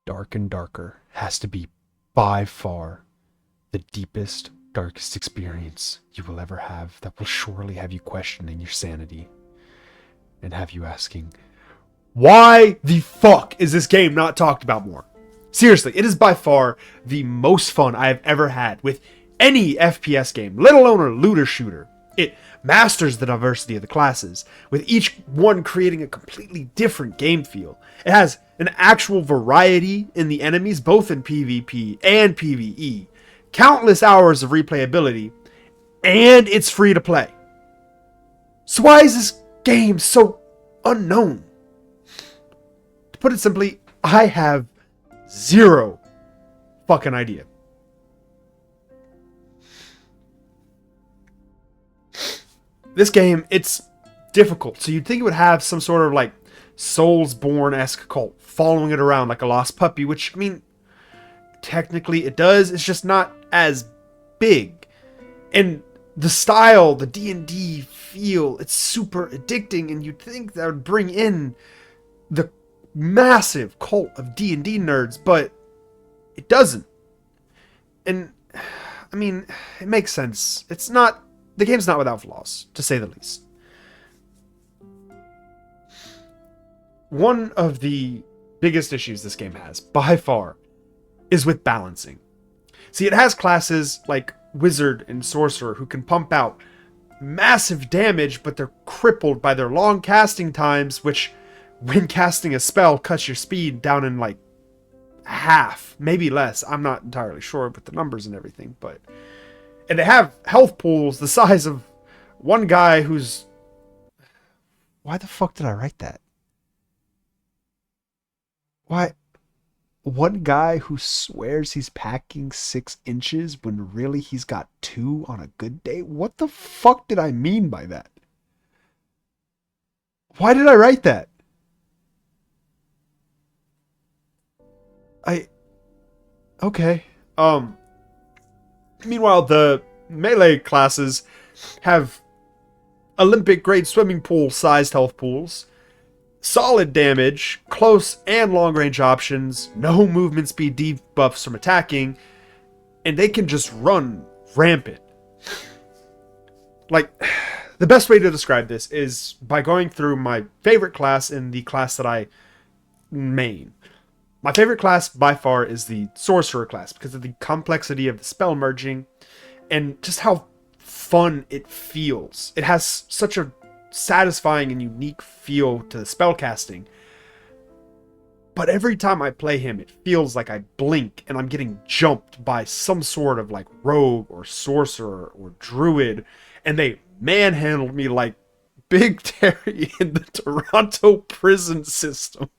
Dark and Darker has to be by far the deepest, darkest experience you will ever have that will surely have you questioning your sanity and have you asking, why the fuck is this game not talked about more? Seriously, it is by far the most fun I have ever had with any FPS game, let alone a looter shooter. It masters the diversity of the classes, with each one creating a completely different game feel. It has an actual variety in the enemies, both in PvP and PvE, countless hours of replayability, and it's free to play. So why is this game so unknown? To put it simply, I have zero fucking idea. This game, it's difficult, so you'd think it would have some sort of like Soulsborne-esque cult following it around like a lost puppy, which, I mean, technically it does, it's just not as big. And the style, the D&D feel, it's super addicting, and you'd think that would bring in the massive cult of D&D nerds, but it doesn't. And, I mean, it makes sense. The game's not without flaws, to say the least. One of the biggest issues this game has, by far, is with balancing. See, it has classes like Wizard and Sorcerer who can pump out massive damage, but they're crippled by their long casting times, which, when casting a spell, cuts your speed down in like half, maybe less. I'm not entirely sure with the numbers and everything, but... And they have health pools the size of one guy who's... Why the fuck did I write that? Why? One guy who swears he's packing 6 inches when really he's got 2 on a good day? What the fuck did I mean by that? Why did I write that? Okay. Meanwhile, the melee classes have Olympic grade swimming pool sized health pools, solid damage, close and long range options, no movement speed debuffs from attacking, and they can just run rampant. Like, the best way to describe this is by going through my favorite class and the class that I main. My favorite class by far is the Sorcerer class because of the complexity of the spell merging and just how fun it feels. It has such a satisfying and unique feel to the spell casting. But every time I play him, it feels like I blink and I'm getting jumped by some sort of like rogue or sorcerer or druid, and they manhandled me like Big Terry in the Toronto prison system.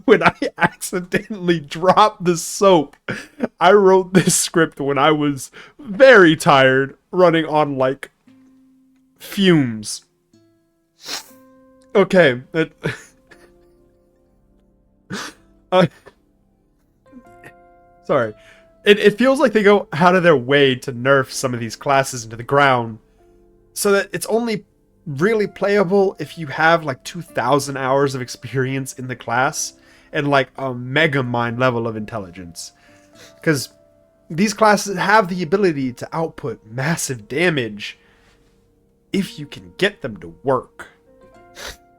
When I accidentally dropped the soap, I wrote this script when I was very tired, running on like fumes. Okay, sorry. It feels like they go out of their way to nerf some of these classes into the ground, so that it's only really playable if you have like 2,000 hours of experience in the class and like a mega mind level of intelligence. Because these classes have the ability to output massive damage if you can get them to work.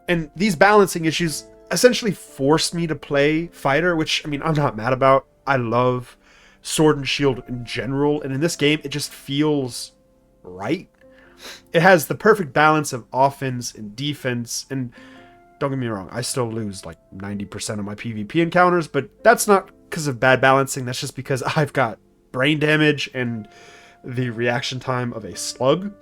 And these balancing issues essentially forced me to play fighter, which, I mean, I'm not mad about. I love Sword and Shield in general, and in this game it just feels right. It has the perfect balance of offense and defense, and don't get me wrong, I still lose like 90% of my PvP encounters, but that's not because of bad balancing, that's just because I've got brain damage and the reaction time of a slug.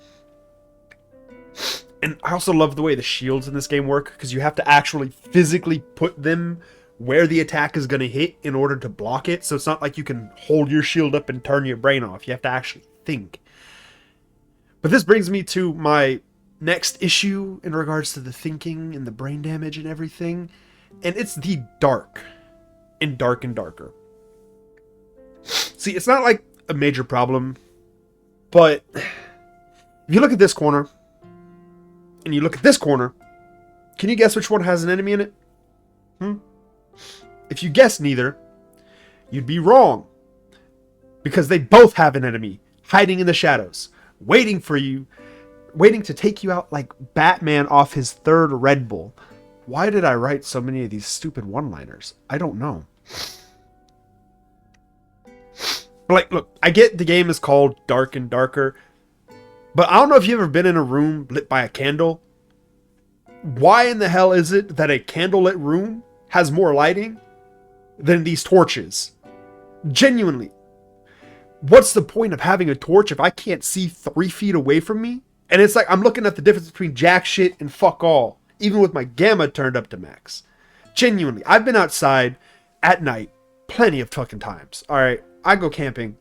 And I also love the way the shields in this game work, because you have to actually physically put them where the attack is going to hit in order to block it, so it's not like you can hold your shield up and turn your brain off. You have to actually think. But this brings me to my next issue in regards to the thinking and the brain damage and everything, and it's the dark in Dark and Darker. See, it's not like a major problem, but if you look at this corner and you look at this corner, can you guess which one has an enemy in it? If you guessed neither, you'd be wrong. Because they both have an enemy hiding in the shadows, waiting for you, waiting to take you out like Batman off his third Red Bull. Why did I write so many of these stupid one-liners? I don't know. But like, look, I get the game is called Dark and Darker, but I don't know if you've ever been in a room lit by a candle. Why in the hell is it that a candlelit room has more lighting than these torches? Genuinely. What's the point of having a torch if I can't see 3 feet away from me? And it's like I'm looking at the difference between jack shit and fuck all, even with my gamma turned up to max. Genuinely, I've been outside at night plenty of fucking times. All right, I go camping,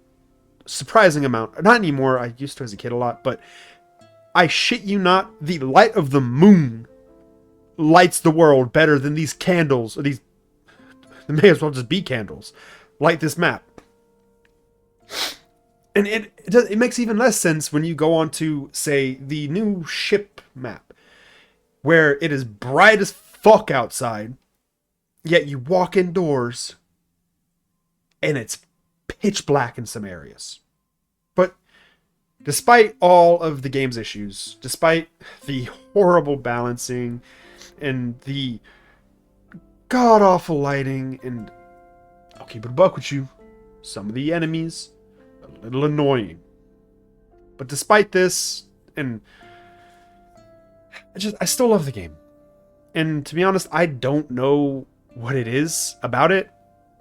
surprising amount. Not anymore. I used to as a kid a lot, but I shit you not, the light of the moon lights the world better than these candles. Or these, they may as well just be candles. Light this map. And it makes even less sense when you go on to, say, the new ship map, where it is bright as fuck outside, yet you walk indoors, and it's pitch black in some areas. But despite all of the game's issues, despite the horrible balancing, and the god-awful lighting, and I'll keep it a buck with you, some of the enemies a little annoying. But despite this, and I still love the game. And to be honest, I don't know what it is about it.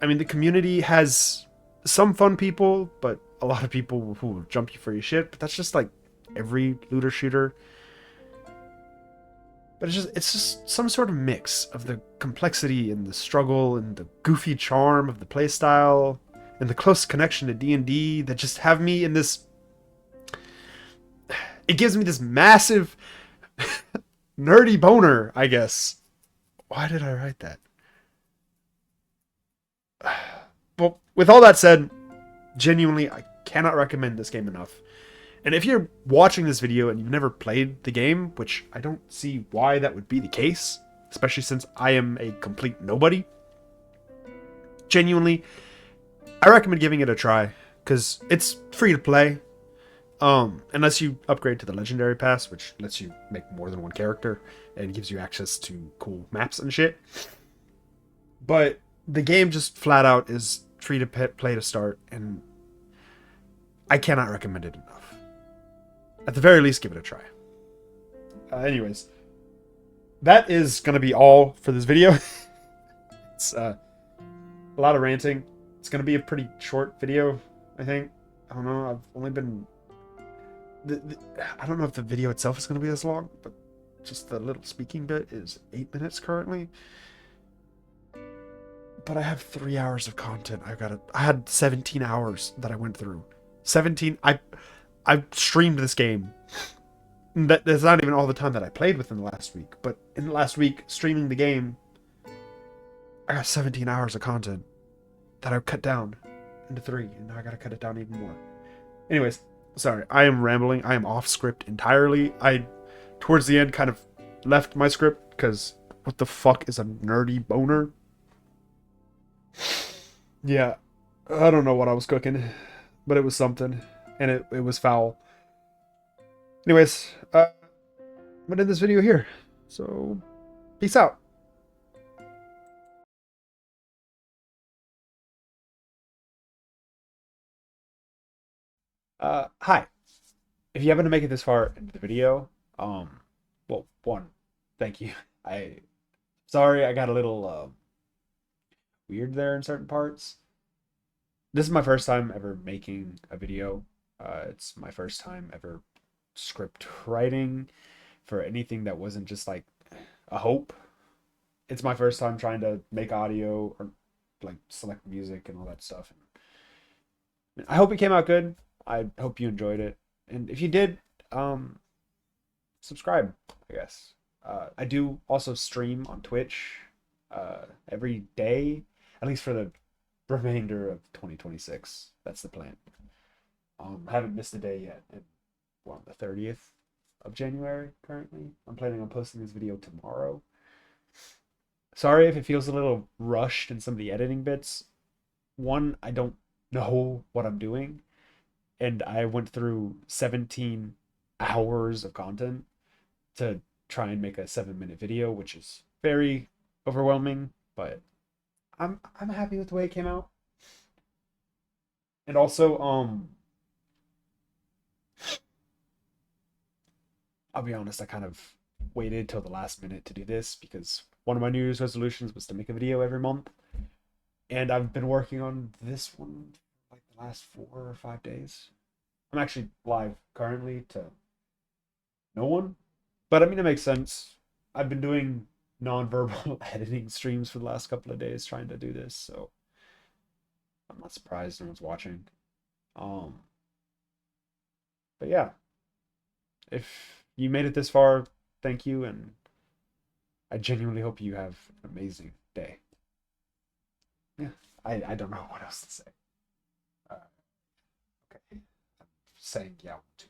I mean, the community has some fun people, but a lot of people who will jump you for your shit. But that's just like every looter shooter. But it's just some sort of mix of the complexity and the struggle and the goofy charm of the playstyle and the close connection to D&D that just have me in this... It gives me this massive nerdy boner, I guess. Why did I write that? Well, with all that said, genuinely, I cannot recommend this game enough. And if you're watching this video and you've never played the game, which I don't see why that would be the case, especially since I am a complete nobody, genuinely, I recommend giving it a try, because it's free to play, unless you upgrade to the Legendary Pass, which lets you make more than one character, and gives you access to cool maps and shit. But the game just flat out is free to play to start, and I cannot recommend it enough. At the very least, give it a try. Anyways, that is going to be all for this video. It's a lot of ranting. It's going to be a pretty short video, I think. I don't know. I've only been... I don't know if the video itself is going to be this long, but just the little speaking bit is 8 minutes currently. But I have 3 hours of content. I had 17 hours that I went through. 17... I streamed this game. That's not even all the time that I played within the last week. But in the last week, streaming the game, I got 17 hours of content that I cut down into 3. And now I gotta cut it down even more. Anyways, sorry. I am rambling. I am off script entirely. I, towards the end, kind of left my script because what the fuck is a nerdy boner? Yeah. I don't know what I was cooking, but it was something. And it was foul. Anyways, I'm gonna end this video here. So, peace out. Hi. If you happen to make it this far into the video, well, one, thank you. Sorry, I got a little, weird there in certain parts. This is my first time ever making a video. It's my first time ever script writing for anything that wasn't just like a hope. It's my first time trying to make audio or like select music and all that stuff. I hope it came out good. I hope you enjoyed it. And if you did, subscribe, I guess. I do also stream on Twitch every day, at least for the remainder of 2026. That's the plan. I haven't missed a day yet. We're on the 30th of January currently. I'm planning on posting this video tomorrow. Sorry if it feels a little rushed in some of the editing bits. One, I don't know what I'm doing, and I went through 17 hours of content to try and make a 7-minute video, which is very overwhelming, but I'm happy with the way it came out. And also, I'll be honest, I kind of waited till the last minute to do this because one of my New Year's resolutions was to make a video every month. And I've been working on this one like the last 4 or 5 days. I'm actually live currently to no one, but I mean, it makes sense. I've been doing non-verbal editing streams for the last couple of days trying to do this, so I'm not surprised no one's watching. Um, but yeah, if you made it this far, thank you, and I genuinely hope you have an amazing day. Yeah, I don't know what else to say. Uh, okay, I'm saying yeah too